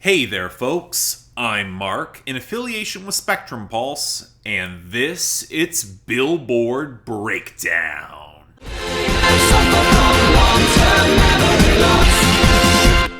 Hey there, folks. I'm Mark, in affiliation with Spectrum Pulse, and it's Billboard Breakdown.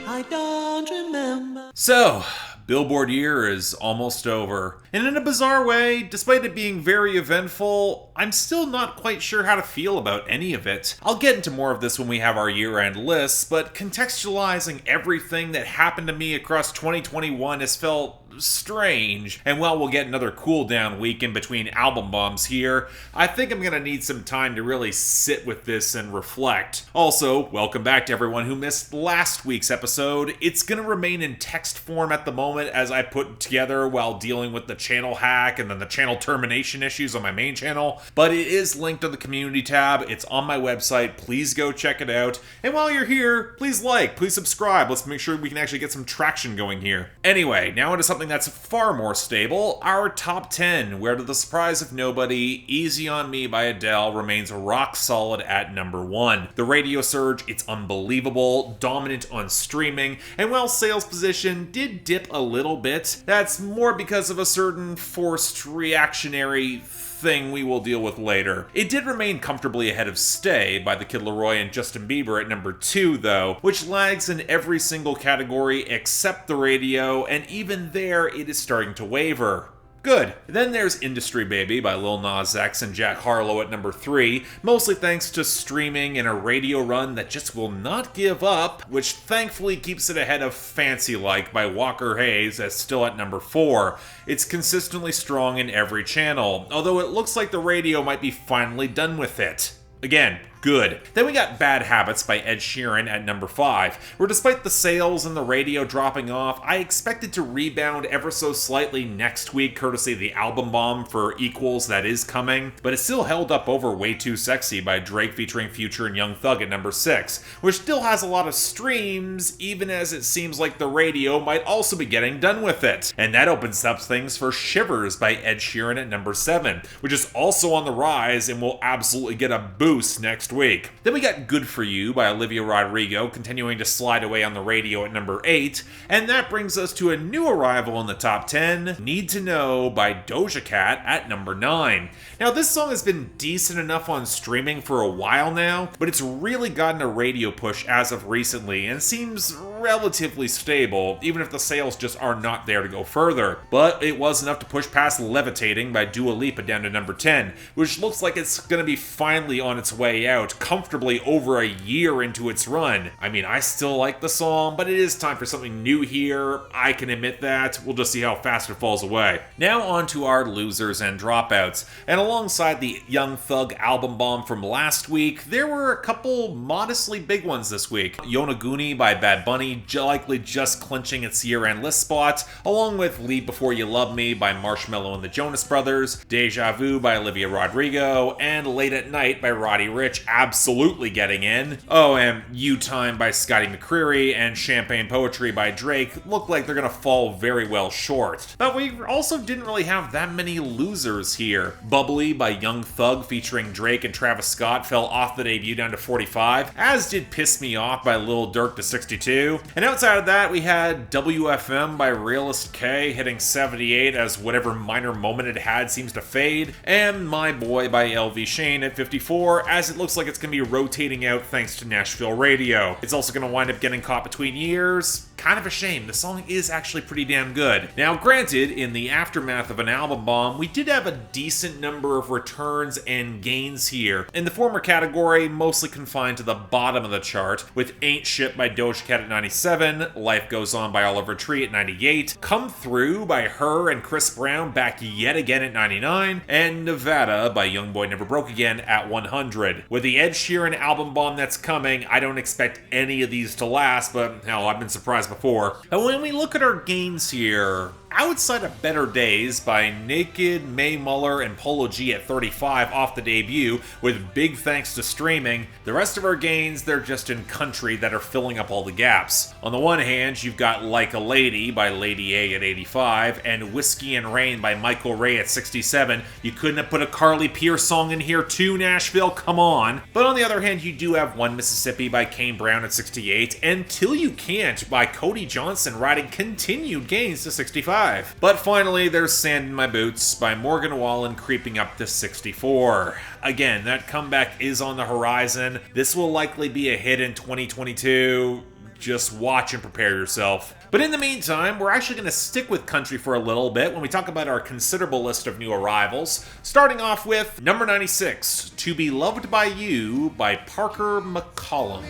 I don't remember. So, Billboard year is almost over. And in a bizarre way, despite it being very eventful, I'm still not quite sure how to feel about any of it. I'll get into more of this when we have our year-end lists, but contextualizing everything that happened to me across 2021 has felt strange. And while we'll get another cooldown week in between album bombs here, I think I'm gonna need some time to really sit with this and reflect. Also, welcome back to everyone who missed last week's episode. It's gonna remain in text form at the moment as I put it together while dealing with the channel hack and then the channel termination issues on my main channel, but it is linked on the community tab. It's on my website. Please go check it out. And while you're here, please please subscribe. Let's make sure we can actually get some traction going here. Anyway, now into something that's far more stable, our top 10, where to the surprise of nobody, Easy on Me by Adele remains rock solid at number 1. The radio surge, it's unbelievable, dominant on streaming, and while sales position did dip a little bit, that's more because of a certain forced reactionary thing we will deal with later. It did remain comfortably ahead of Stay by The Kid Laroi and Justin Bieber at number 2 though, which lags in every single category except the radio, and even there it is starting to waver. Good. Then there's Industry Baby by Lil Nas X and Jack Harlow at number 3, mostly thanks to streaming and a radio run that just will not give up, which thankfully keeps it ahead of Fancy Like by Walker Hayes as still at number 4. It's consistently strong in every channel, although it looks like the radio might be finally done with it. Again, good. Then we got Bad Habits by Ed Sheeran at number 5, where despite the sales and the radio dropping off, I expected to rebound ever so slightly next week courtesy of the album bomb for Equals that is coming, but it still held up over Way Too Sexy by Drake featuring Future and Young Thug at number 6, which still has a lot of streams, even as it seems like the radio might also be getting done with it. And that opens up things for Shivers by Ed Sheeran at number 7, which is also on the rise and will absolutely get a boost next week. Then we got Good For You by Olivia Rodrigo continuing to slide away on the radio at number 8, and that brings us to a new arrival in the top 10, Need to Know by Doja Cat at number 9. Now this song has been decent enough on streaming for a while now, but it's really gotten a radio push as of recently and seems relatively stable, even if the sales just are not there to go further. But it was enough to push past Levitating by Dua Lipa down to number 10, which looks like it's gonna be finally on its way out, comfortably over a year into its run. I mean, I still like the song, but it is time for something new here. I can admit that. We'll just see how fast it falls away. Now on to our losers and dropouts. And alongside the Young Thug album bomb from last week, there were a couple modestly big ones this week. Yonaguni by Bad Bunny, likely just clinching its year-end list spot, along with Leave Before You Love Me by Marshmello and the Jonas Brothers, Deja Vu by Olivia Rodrigo, and Late at Night by Roddy Ricch absolutely getting in. Oh, and You Time by Scotty McCreery and Champagne Poetry by Drake look like they're gonna fall very well short. But we also didn't really have that many losers here. Bubbly by Young Thug featuring Drake and Travis Scott fell off the debut down to 45, as did Piss Me Off by Lil Durk to 62. And outside of that, we had WFM by Realist K hitting 78 as whatever minor moment it had seems to fade, and My Boy by LV Shane at 54, as it looks like it's going to be rotating out thanks to Nashville radio. It's also going to wind up getting caught between years. Kind of a shame. The song is actually pretty damn good. Now, granted, in the aftermath of an album bomb, we did have a decent number of returns and gains here. In the former category, mostly confined to the bottom of the chart, with Ain't Shit by Doja Cat at 97, Life Goes On by Oliver Tree at 98, Come Through by Her and Chris Brown back yet again at 99, and Nevada by Youngboy Never Broke Again at 100. With the Ed Sheeran album bomb that's coming, I don't expect any of these to last, but hell, I've been surprised before. But when we look at our gains here, outside of Better Days by Naked, May Muller, and Polo G at 35 off the debut, with big thanks to streaming, the rest of our gains, they're just in country that are filling up all the gaps. On the one hand, you've got Like a Lady by Lady A at 85, and Whiskey and Rain by Michael Ray at 67. You couldn't have put a Carly Pearce song in here too, Nashville, come on. But on the other hand, you do have One Mississippi by Kane Brown at 68, and Till You Can't by Cody Johnson riding continued gains to 65. But finally, there's Sand in My Boots by Morgan Wallen creeping up to 64. Again, that comeback is on the horizon. This will likely be a hit in 2022. Just watch and prepare yourself. But in the meantime, we're actually going to stick with country for a little bit when we talk about our considerable list of new arrivals. Starting off with number 96, To Be Loved by You by Parker McCollum.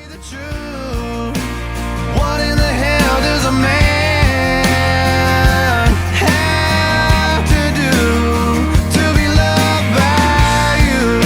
What in the hell does a man have to do to be loved by you?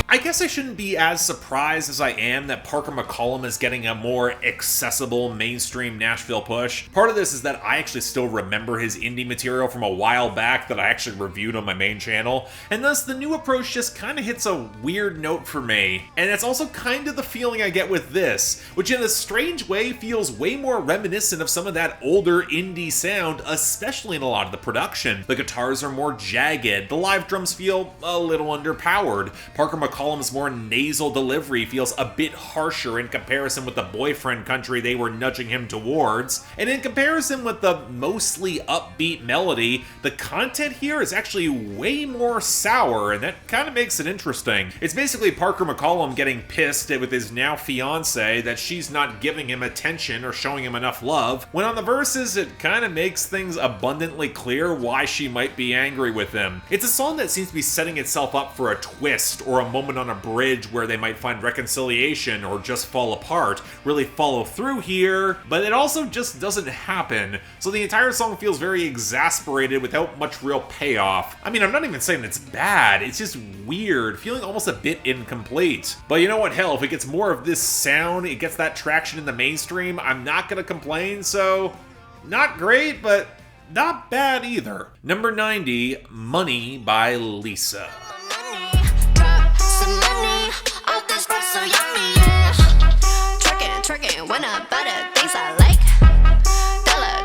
I guess I shouldn't be as surprised as I am that Parker McCollum is getting a more accessible mainstream Nashville push. Part of this is that I actually still remember his indie material from a while back that I actually reviewed on my main channel, and thus the new approach just kind of hits a weird note for me. And it's also kind of the feeling I get with this, which in a strange way feels way more reminiscent of some of that older indie sound, especially in a lot of the production. The guitars are more jagged, the live drums feel a little underpowered. Parker McCollum's more nasal delivery feels a bit harsher in comparison with the boyfriend country they were nudging him towards, and in comparison with the mostly upbeat melody, the content here is actually way more sour, and that kind of makes it interesting. It's basically Parker McCollum getting pissed with his now fiancée that she's not giving him attention or showing him enough love, when on the verses it kind of makes things abundantly clear why she might be angry with him. It's a song that seems to be setting itself up for a twist or a moment on a bridge where they might find reconciliation or just fall apart, really follow through here, but it also just doesn't happen, so the entire song feels very exasperated without much real payoff. I mean, I'm not even saying it's bad, it's just weird, feeling almost a bit incomplete. But you know what, hell, if it gets more of this sound, it gets that traction in the mainstream, I'm not gonna complain, so not great, but not bad either. Number 90, Money by Lisa. Twerking when I buy the things I like.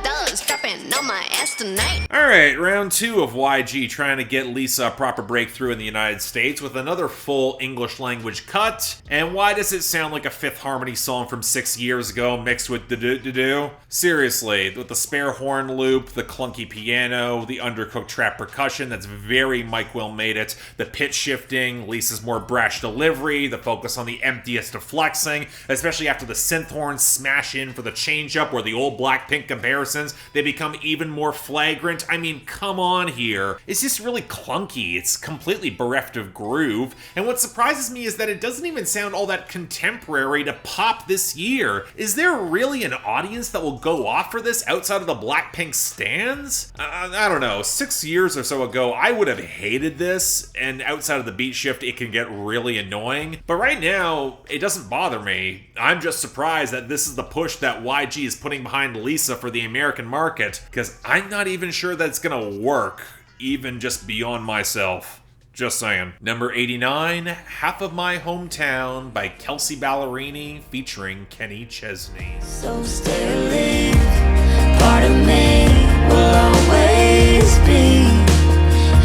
Dollars dropping on my ass tonight. Alright, round 2 of YG trying to get Lisa a proper breakthrough in the United States with another full English language cut. And why does it sound like a Fifth Harmony song from 6 years ago mixed with do-do-do-do? Seriously, with the spare horn loop, the clunky piano, the undercooked trap percussion that's very Mike Will made it, the pitch shifting, Lisa's more brash delivery, the focus on the emptiest of flexing, especially after the synth horns smash in for the change-up or the old Blackpink comparisons, they become even more flagrant. I mean, come on here. It's just really clunky. It's completely bereft of groove. And what surprises me is that it doesn't even sound all that contemporary to pop this year. Is there really an audience that will go off for this outside of the Blackpink stans? I don't know. 6 years or so ago, I would have hated this, and outside of the beat shift, it can get really annoying. But right now, it doesn't bother me. I'm just surprised that this is the push that YG is putting behind Lisa for the American market, because I'm not even sure that it's gonna work, even just beyond myself. Just saying. Number 89, Half of My Hometown by Kelsea Ballerini featuring Kenny Chesney. So stay alive, part of me will always be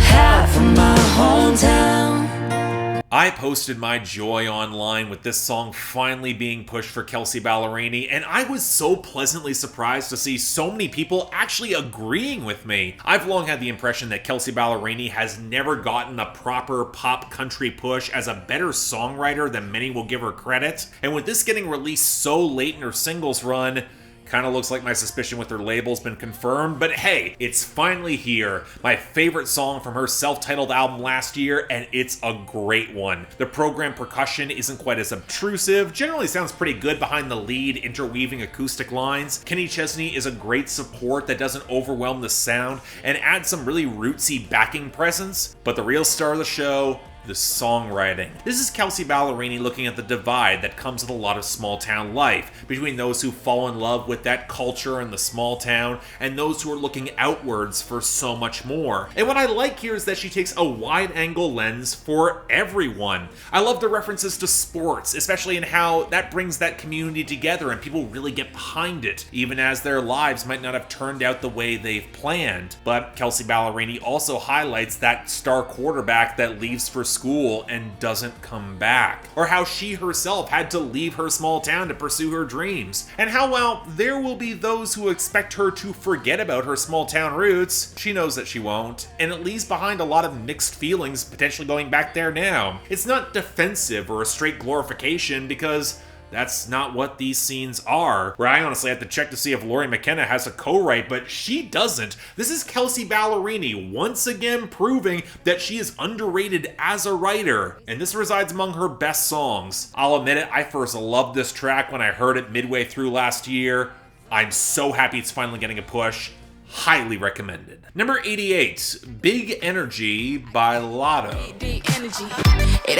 half of my hometown. I posted my joy online with this song finally being pushed for Kelsea Ballerini, and I was so pleasantly surprised to see so many people actually agreeing with me. I've long had the impression that Kelsea Ballerini has never gotten a proper pop country push as a better songwriter than many will give her credit, and with this getting released so late in her singles run, kind of looks like my suspicion with her label's been confirmed, but hey, it's finally here. My favorite song from her self-titled album last year, and it's a great one. The program percussion isn't quite as obtrusive, generally sounds pretty good behind the lead, interweaving acoustic lines. Kenny Chesney is a great support that doesn't overwhelm the sound and adds some really rootsy backing presence, but the real star of the show, the songwriting. This is Kelsea Ballerini looking at the divide that comes with a lot of small town life, between those who fall in love with that culture and the small town, and those who are looking outwards for so much more. And what I like here is that she takes a wide-angle lens for everyone. I love the references to sports, especially in how that brings that community together and people really get behind it, even as their lives might not have turned out the way they've planned. But Kelsea Ballerini also highlights that star quarterback that leaves for school and doesn't come back, or how she herself had to leave her small town to pursue her dreams, and how, while there will be those who expect her to forget about her small town roots, she knows that she won't, and it leaves behind a lot of mixed feelings potentially going back there now. It's not defensive or a straight glorification, because that's not what these scenes are, where I honestly have to check to see if Laurie McKenna has a co-write, but she doesn't. This is Kelsea Ballerini once again proving that she is underrated as a writer, and this resides among her best songs. I'll admit it, I first loved this track when I heard it midway through last year. I'm so happy it's finally getting a push. Highly recommended. Number 88, Big Energy by Latto. It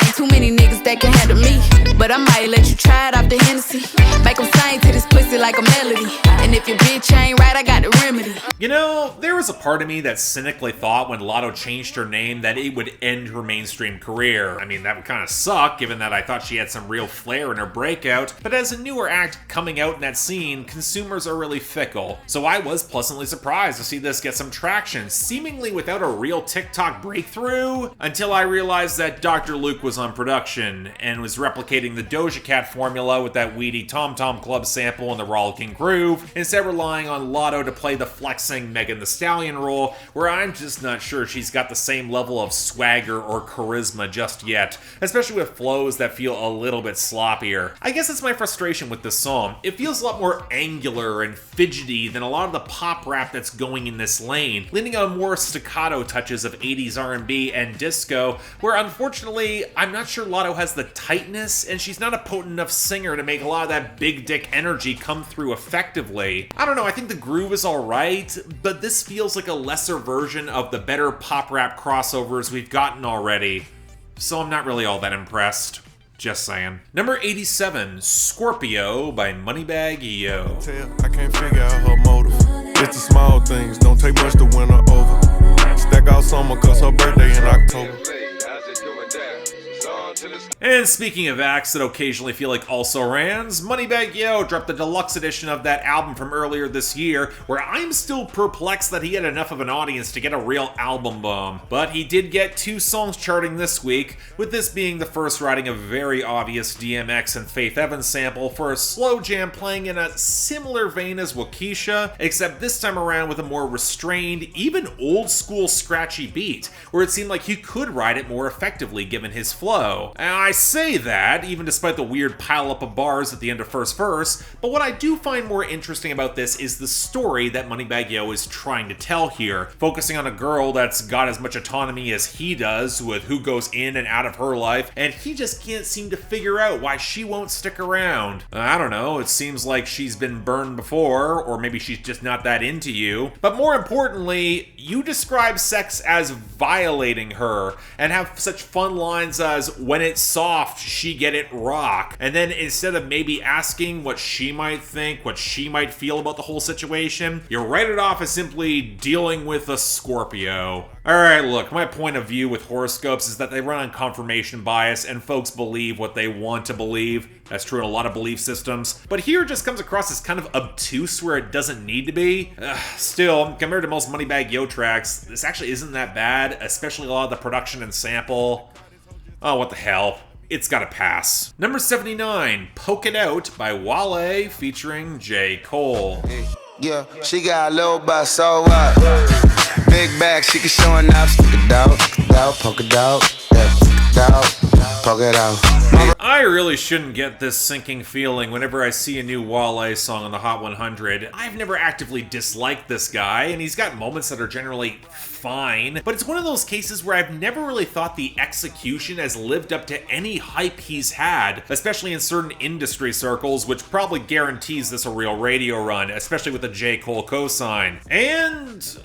ain't too many niggas that can handle me, but I might let you try it off the Hennessy. Make them sing to this pussy like a melody, and if your bitch ain't right, I got the remedy. You know, there was a part of me that cynically thought when Latto changed her name that it would end her mainstream career. I mean, that would kind of suck, given that I thought she had some real flair in her breakout, but as a newer act coming out in that scene, consumers are really fickle. So I was pleasantly surprised to see this get some traction, seemingly without a real TikTok breakthrough, until I realized that Dr. Luke was on production and was replicating the Doja Cat formula with that weedy Tom Tom Club sample and the rollicking groove, instead relying on Latto to play the flexing Megan Thee Stallion role, where I'm just not sure she's got the same level of swagger or charisma just yet, especially with flows that feel a little bit sloppier. I guess it's my frustration with this song. It feels a lot more angular and fidgety than a lot of the pop rap that's going in this lane, leaning on more staccato touches of 80s R&B and disco, where unfortunately I'm not sure Latto has the tightness, and she's not a potent enough singer to make a lot of that big dick energy come through effectively. I don't know, I think the groove is alright, but this feels like a lesser version of the better pop rap crossovers we've gotten already, so I'm not really all that impressed. Just saying. Number 87, Scorpio by Moneybagg Yo. I can't figure out her motive. It's the small things, don't take much to win her over. Stack out summer cause her birthday in October. And speaking of acts that occasionally feel like also-rans, Moneybagg Yo dropped the deluxe edition of that album from earlier this year, where I'm still perplexed that he had enough of an audience to get a real album bomb. But he did get 2 songs charting this week, with this being the first writing of very obvious DMX and Faith Evans sample for a slow jam playing in a similar vein as Waukesha, except this time around with a more restrained, even old-school scratchy beat, where it seemed like he could ride it more effectively given his flow. And I say that, even despite the weird pile-up of bars at the end of first verse, but what I do find more interesting about this is the story that Moneybagg Yo is trying to tell here, focusing on a girl that's got as much autonomy as he does with who goes in and out of her life, and he just can't seem to figure out why she won't stick around. I don't know, it seems like she's been burned before, or maybe she's just not that into you. But more importantly, you describe sex as violating her, and have such fun lines as, when it's soft, she get it rock. And then instead of maybe asking what she might think, what she might feel about the whole situation, you write it off as simply dealing with a Scorpio. Alright, look, my point of view with horoscopes is that they run on confirmation bias and folks believe what they want to believe. That's true in a lot of belief systems. But here it just comes across as kind of obtuse where it doesn't need to be. Still, compared to most Moneybagg Yo tracks, this actually isn't that bad, especially a lot of the production and sample. Oh, what the hell. It's gotta pass. Number 79, Poke It Out by Wale featuring J. Cole. Yeah, she got a little butt, so what? Big bag, she can show enough. Poke it out, poke it out, yeah, poke it out. I really shouldn't get this sinking feeling whenever I see a new Wale song on the Hot 100. I've never actively disliked this guy, and he's got moments that are generally fine, but it's one of those cases where I've never really thought the execution has lived up to any hype he's had, especially in certain industry circles, which probably guarantees this a real radio run, especially with the J. Cole cosign. And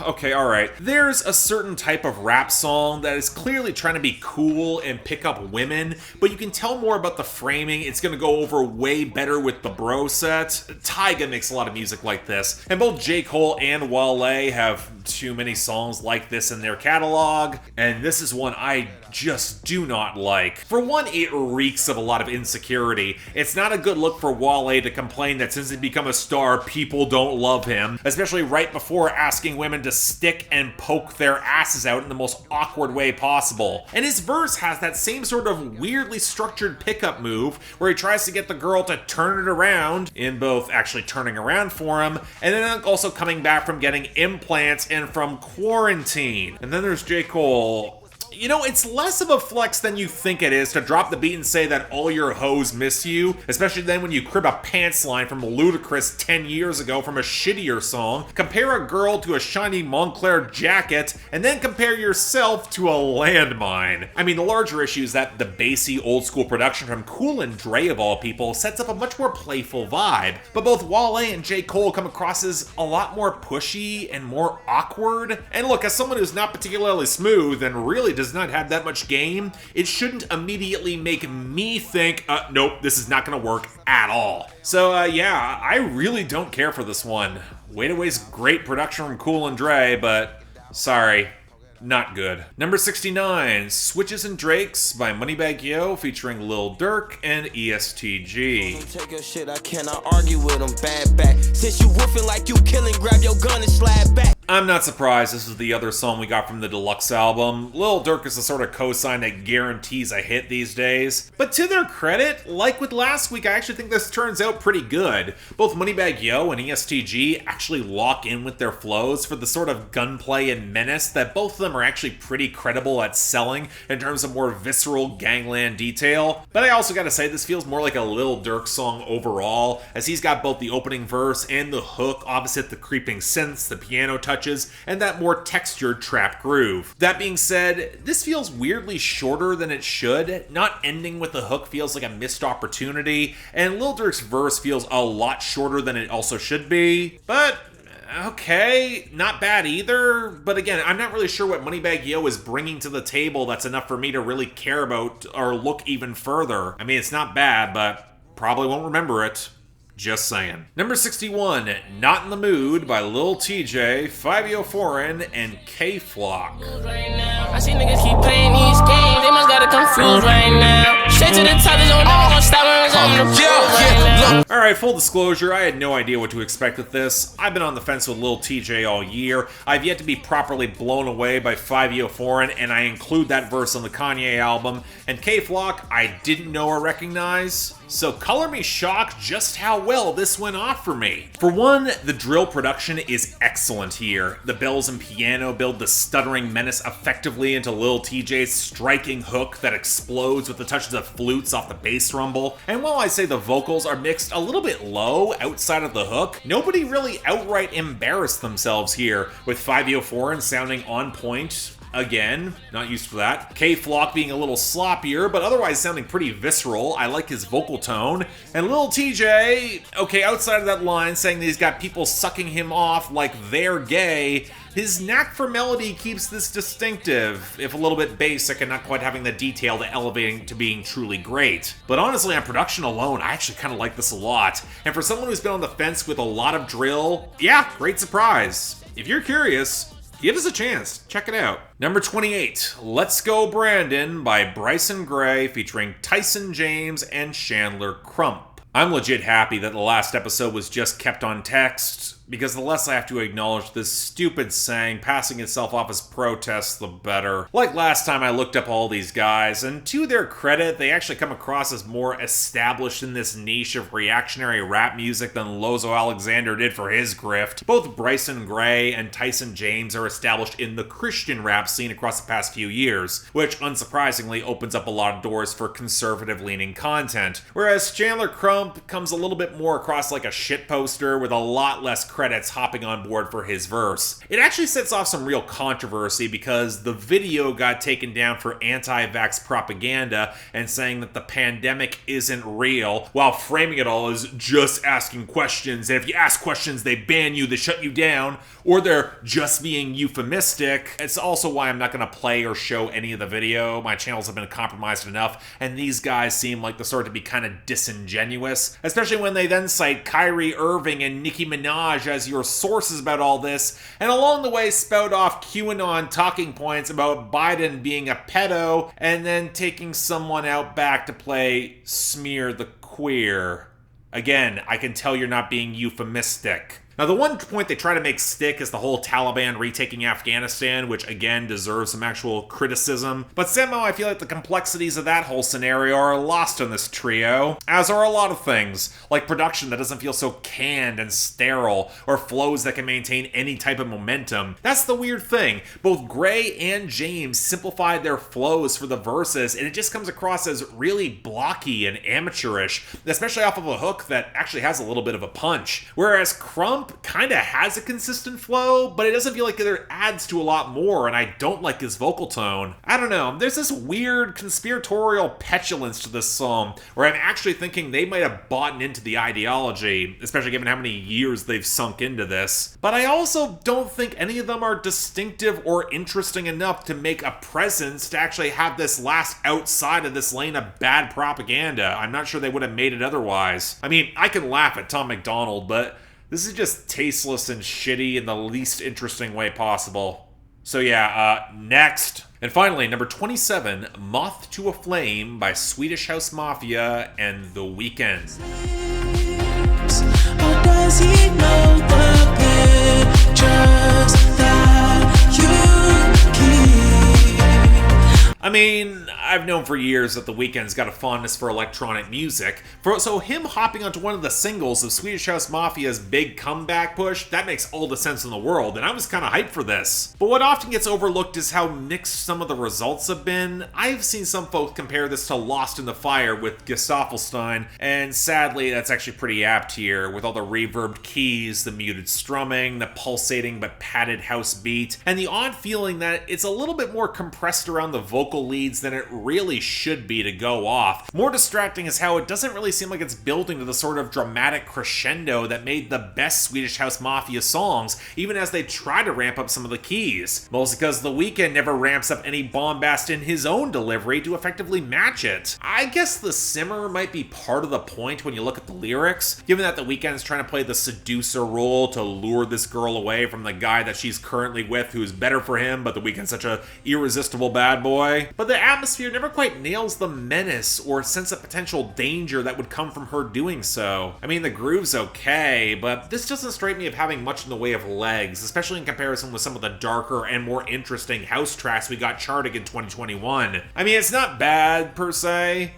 Okay, alright. There's a certain type of rap song that is clearly trying to be cool and pick up women, but you can tell more about the framing. It's gonna go over way better with the bro set. Tyga makes a lot of music like this, and both J. Cole and Wale have too many songs like this in their catalog, and this is one I just do not like. For one, it reeks of a lot of insecurity. It's not a good look for Wale to complain that since he's become a star, people don't love him, especially right before asking women to stick and poke their asses out in the most awkward way possible. And his verse has that same sort of weirdly structured pickup move where he tries to get the girl to turn it around, in both actually turning around for him, and then also coming back from getting implants and from quarantine. And then there's J. Cole. You know, it's less of a flex than you think it is to drop the beat and say that all your hoes miss you, especially then when you crib a pants line from Ludacris 10 years ago from a shittier song, compare a girl to a shiny Montclair jacket, and then compare yourself to a landmine. I mean, the larger issue is that the bassy old school production from Cool and Dre of all people sets up a much more playful vibe, but both Wale and J. Cole come across as a lot more pushy and more awkward. And look, as someone who's not particularly smooth and really does not have that much game, it shouldn't immediately make me think, nope, this is not gonna work at all. So yeah, I really don't care for this one. Way to waste great production from Cool and Dre, but sorry, not good. Number 69, Switches and Drakes by Moneybagg Yo featuring Lil Durk and ESTG. Take your shit, I cannot argue with them, bad back. Since you woofing like you killing, grab your gun and slide back. I'm not surprised this is the other song we got from the deluxe album. Lil Durk is the sort of cosign that guarantees a hit these days. But to their credit, like with last week, I actually think this turns out pretty good. Both Moneybagg Yo and ESTG actually lock in with their flows for the sort of gunplay and menace that both of them are actually pretty credible at selling in terms of more visceral gangland detail. But I also gotta say, this feels more like a Lil Durk song overall, as he's got both the opening verse and the hook opposite the creeping synths, the piano touches, and that more textured trap groove. That being said, this feels weirdly shorter than it should. Not ending with the hook feels like a missed opportunity, and Lil Durk's verse feels a lot shorter than it also should be. But okay, not bad either. But again, I'm not really sure what Moneybagg Yo is bringing to the table that's enough for me to really care about or look even further. I mean, it's not bad, but probably won't remember it. Just saying. Number 61, Not in the Mood by Lil Tjay, Fivio Foreign, and K-Flock. I see niggas keep playing these games, they must got it confused right now. Straight to the top, they don't never gonna stop when it's on the right now. Alright, full disclosure, I had no idea what to expect with this. I've been on the fence with Lil Tjay all year. I've yet to be properly blown away by Fivio Foreign, and I include that verse on the Kanye album. And K-Flock, I didn't know or recognize. So color me shocked just how well this went off for me. For one, the drill production is excellent here. The bells and piano build the stuttering menace effectively into Lil Tjay's striking hook that explodes with the touches of flutes off the bass rumble. And while I say the vocals are mixed a little bit low outside of the hook, nobody really outright embarrassed themselves here, with Fivio Foreign sounding on point. Again, not used for that. K-Flock being a little sloppier, but otherwise sounding pretty visceral. I like his vocal tone. And Lil Tjay, okay, outside of that line saying that he's got people sucking him off like they're gay, his knack for melody keeps this distinctive, if a little bit basic and not quite having the detail to elevating to being truly great. But honestly, on production alone, I actually kind of like this a lot. And for someone who's been on the fence with a lot of drill, yeah, great surprise. If you're curious, give us a chance. Check it out. Number 28, Let's Go Brandon by Bryson Gray featuring Tyson James and Chandler Crump. I'm legit happy that the last episode was just kept on text, because the less I have to acknowledge this stupid saying passing itself off as protest, the better. Like last time, I looked up all these guys, and to their credit, they actually come across as more established in this niche of reactionary rap music than Lozo Alexander did for his grift. Both Bryson Gray and Tyson James are established in the Christian rap scene across the past few years, which unsurprisingly opens up a lot of doors for conservative-leaning content, whereas Chandler Crump comes a little bit more across like a shitposter with a lot less credits hopping on board for his verse. It actually sets off some real controversy because the video got taken down for anti-vax propaganda and saying that the pandemic isn't real, while framing it all as just asking questions, and if you ask questions they ban you, they shut you down, or they're just being euphemistic. It's also why I'm not going to play or show any of the video. My channels have been compromised enough, and these guys seem like the sort to be kind of disingenuous, especially when they then cite Kyrie Irving and Nicki Minaj as your sources about all this, and along the way spout off QAnon talking points about Biden being a pedo, and then taking someone out back to play Smear the Queer. Again, I can tell you're not being euphemistic. Now, the one point they try to make stick is the whole Taliban retaking Afghanistan, which again deserves some actual criticism. But somehow I feel like the complexities of that whole scenario are lost in this trio, as are a lot of things, like production that doesn't feel so canned and sterile, or flows that can maintain any type of momentum. That's the weird thing. Both Gray and James simplified their flows for the verses, and it just comes across as really blocky and amateurish, especially off of a hook that actually has a little bit of a punch. Whereas Crump kind of has a consistent flow, but it doesn't feel like it adds to a lot more, and I don't like his vocal tone. I don't know, there's this weird conspiratorial petulance to this song, where I'm actually thinking they might have bought into the ideology, especially given how many years they've sunk into this. But I also don't think any of them are distinctive or interesting enough to make a presence to actually have this last outside of this lane of bad propaganda. I'm not sure they would have made it otherwise. I mean, I can laugh at Tom MacDonald, but this is just tasteless and shitty in the least interesting way possible. So yeah, next. And finally, number 27, Moth to a Flame by Swedish House Mafia and The Weeknd. Or does he know the pictures that you keep? I mean, I've known for years that The Weeknd's got a fondness for electronic music, so him hopping onto one of the singles of Swedish House Mafia's big comeback push, that makes all the sense in the world, and I was kind of hyped for this. But what often gets overlooked is how mixed some of the results have been. I've seen some folks compare this to Lost in the Fire with Gesaffelstein, and sadly that's actually pretty apt here, with all the reverbed keys, the muted strumming, the pulsating but padded house beat, and the odd feeling that it's a little bit more compressed around the vocal leads than it really should be to go off. More distracting is how it doesn't really seem like it's building to the sort of dramatic crescendo that made the best Swedish House Mafia songs, even as they try to ramp up some of the keys. Mostly because The Weeknd never ramps up any bombast in his own delivery to effectively match it. I guess the simmer might be part of the point when you look at the lyrics, given that The Weeknd's trying to play the seducer role to lure this girl away from the guy that she's currently with who's better for him, but The Weeknd's such a irresistible bad boy. But the atmosphere never quite nails the menace or sense of potential danger that would come from her doing so. I mean, the groove's okay, but this doesn't strike me of having much in the way of legs, especially in comparison with some of the darker and more interesting house tracks we got charting in 2021. I mean, it's not bad, per se.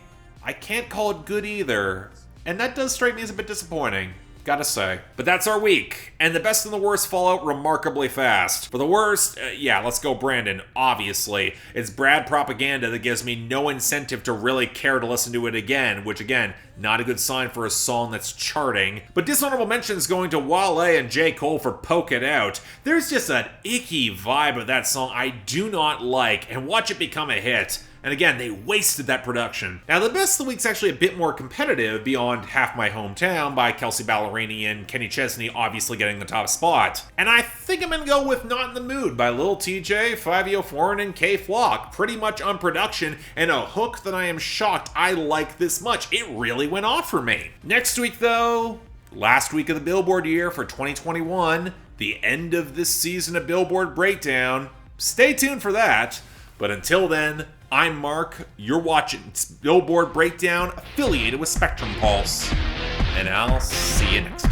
I can't call it good either, and that does strike me as a bit disappointing. Gotta say. But that's our week, and the best and the worst fall out remarkably fast. For the worst, yeah, let's go Brandon, obviously. It's Brad propaganda that gives me no incentive to really care to listen to it again, which again, not a good sign for a song that's charting. But dishonorable mentions going to Wale and J. Cole for Poke It Out. There's just an icky vibe of that song I do not like, and watch it become a hit. And again, they wasted that production. Now, the best of the week's actually a bit more competitive beyond Half My Hometown by Kelsea Ballerini and Kenny Chesney obviously getting the top spot. And I think I'm gonna go with Not in the Mood by Lil Tjay, Fivio Foreign, and K-Flock, pretty much on production, and a hook that I am shocked I like this much. It really went off for me. Next week, though, last week of the Billboard year for 2021, the end of this season of Billboard Breakdown. Stay tuned for that. But until then, I'm Mark, you're watching Billboard Breakdown, affiliated with Spectrum Pulse, and I'll see you next time.